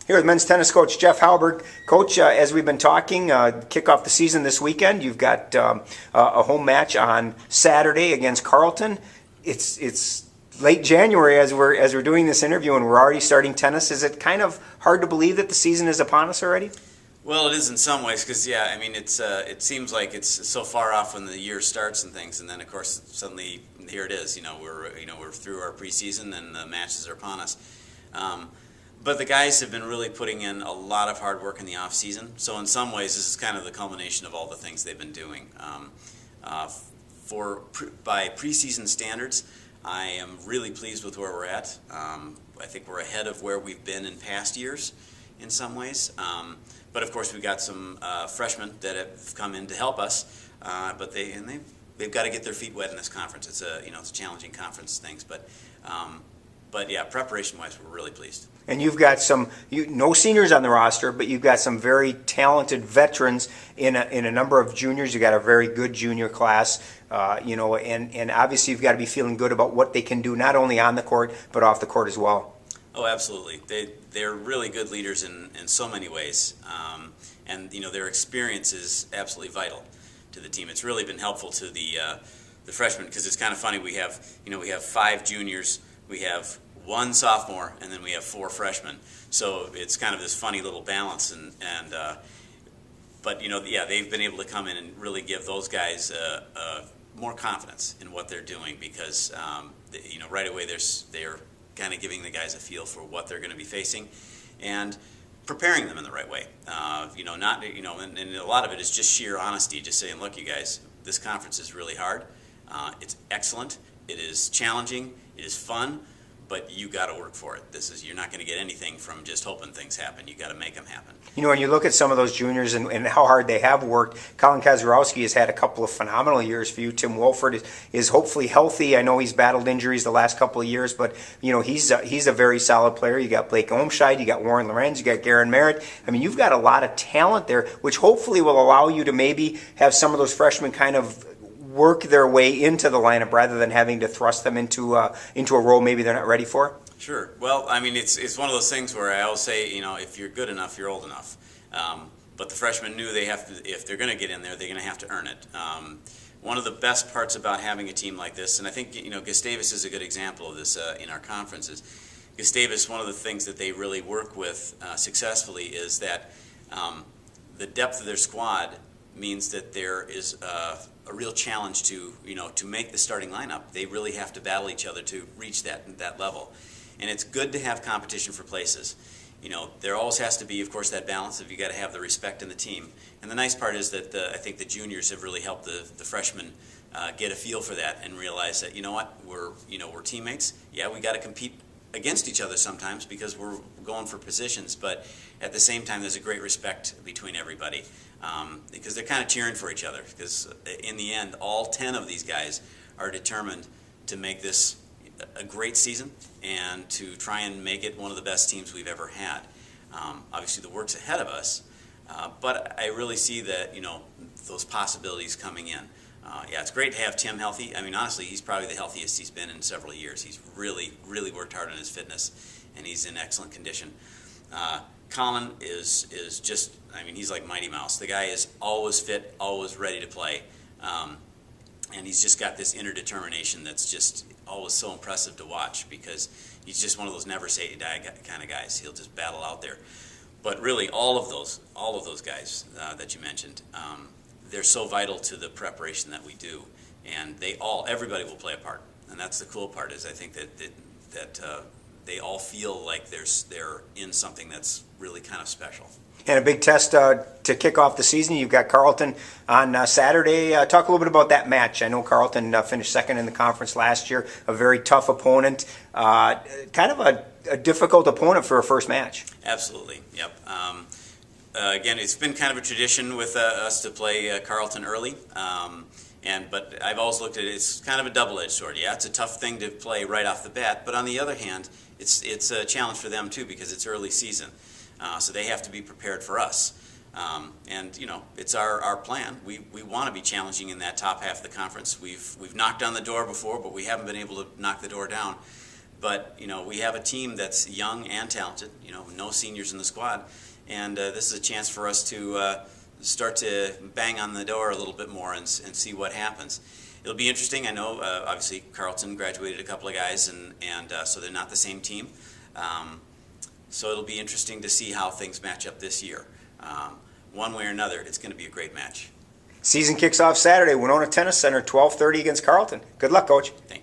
Here with men's tennis coach Jeff Halberg. Coach, as we've been talking, kick off the season this weekend. You've got a home match on Saturday against Carleton. It's late January as we're doing this interview, and we're already starting tennis. Is it kind of hard to believe that the season is upon us already? Well, it is in some ways because, yeah, I mean, it seems like it's so far off when the year starts and things, and then of course suddenly here it is. We're through our preseason and the matches are upon us. But the guys have been really putting in a lot of hard work in the off season. So in some ways, this is kind of the culmination of all the things they've been doing. By preseason standards, I am really pleased with where we're at. I think we're ahead of where we've been in past years in some ways. But of course, we've got some freshmen that have come in to help us. But they've got to get their feet wet in this conference. It's a challenging conference things, but yeah, preparation-wise, we're really pleased. And you've got no seniors on the roster, but you've got some very talented veterans in a number of juniors. You've got a very good junior class, and obviously you've got to be feeling good about what they can do, not only on the court, but off the court as well. Oh, absolutely. They're really good leaders in so many ways, and their experience is absolutely vital to the team. It's really been helpful to the freshmen because it's kind of funny. We have 5 juniors, we have 1 sophomore, and then we have 4 freshmen. So it's kind of this funny little balance, but they've been able to come in and really give those guys more confidence in what they're doing because right away they're kind of giving the guys a feel for what they're going to be facing and preparing them in the right way. And a lot of it is just sheer honesty, just saying, look, you guys, this conference is really hard. It's excellent. It is challenging. It is fun. But you got to work for it. You're not going to get anything from just hoping things happen. You got to make them happen. When you look at some of those juniors and how hard they have worked, Colin Kazarowski has had a couple of phenomenal years for you. Tim Wolford is hopefully healthy. I know he's battled injuries the last couple of years, but he's a very solid player. You got Blake Omscheid, you got Warren Lorenz, you got Garen Merritt. I mean, you've got a lot of talent there, which hopefully will allow you to maybe have some of those freshmen kind of work their way into the lineup rather than having to thrust them into a role maybe they're not ready for? Sure. Well, I mean, it's one of those things where I always say, if you're good enough, you're old enough. But the freshmen knew they have to, if they're going to get in there, they're going to have to earn it. One of the best parts about having a team like this, and I think Gustavus is a good example of this in our conferences. Gustavus, one of the things that they really work with successfully is that the depth of their squad means that there is a real challenge to make the starting lineup. They really have to battle each other to reach that level, and it's good to have competition for places. There always has to be, of course, that balance of you got to have the respect in the team. And the nice part is that I think the juniors have really helped the freshmen get a feel for that and realize that we're teammates. Yeah, we got to compete against each other sometimes because we're going for positions, but at the same time there's a great respect between everybody because they're kind of cheering for each other because in the end all 10 of these guys are determined to make this a great season and to try and make it one of the best teams we've ever had. Obviously the work's ahead of us, but I really see that those possibilities coming in. Yeah, it's great to have Tim healthy. I mean, honestly, he's probably the healthiest he's been in several years. He's really, really worked hard on his fitness, and he's in excellent condition. Colin is just, I mean, he's like Mighty Mouse. The guy is always fit, always ready to play, and he's just got this inner determination that's just always so impressive to watch because he's just one of those never-say-die kind of guys. He'll just battle out there. But really, all of those guys that you mentioned, they're so vital to the preparation that we do, and everybody will play a part, and that's the cool part. Is I think that they all feel like they're in something that's really kind of special. And a big test to kick off the season. You've got Carleton on Saturday. Talk a little bit about that match. I know Carleton finished second in the conference last year. A very tough opponent. Kind of a difficult opponent for a first match. Absolutely. Yep. Again, it's been kind of a tradition with us to play Carleton early, but I've always looked at it as kind of a double-edged sword. Yeah, it's a tough thing to play right off the bat, but on the other hand, it's a challenge for them too because it's early season, so they have to be prepared for us. And it's our plan. We want to be challenging in that top half of the conference. We've knocked on the door before, but we haven't been able to knock the door down. But, we have a team that's young and talented, no seniors in the squad. And this is a chance for us to start to bang on the door a little bit more and see what happens. It'll be interesting. I know, obviously, Carleton graduated a couple of guys, and so they're not the same team. So it'll be interesting to see how things match up this year. One way or another, it's going to be a great match. Season kicks off Saturday, Winona Tennis Center, 12:30 against Carleton. Good luck, Coach. Thank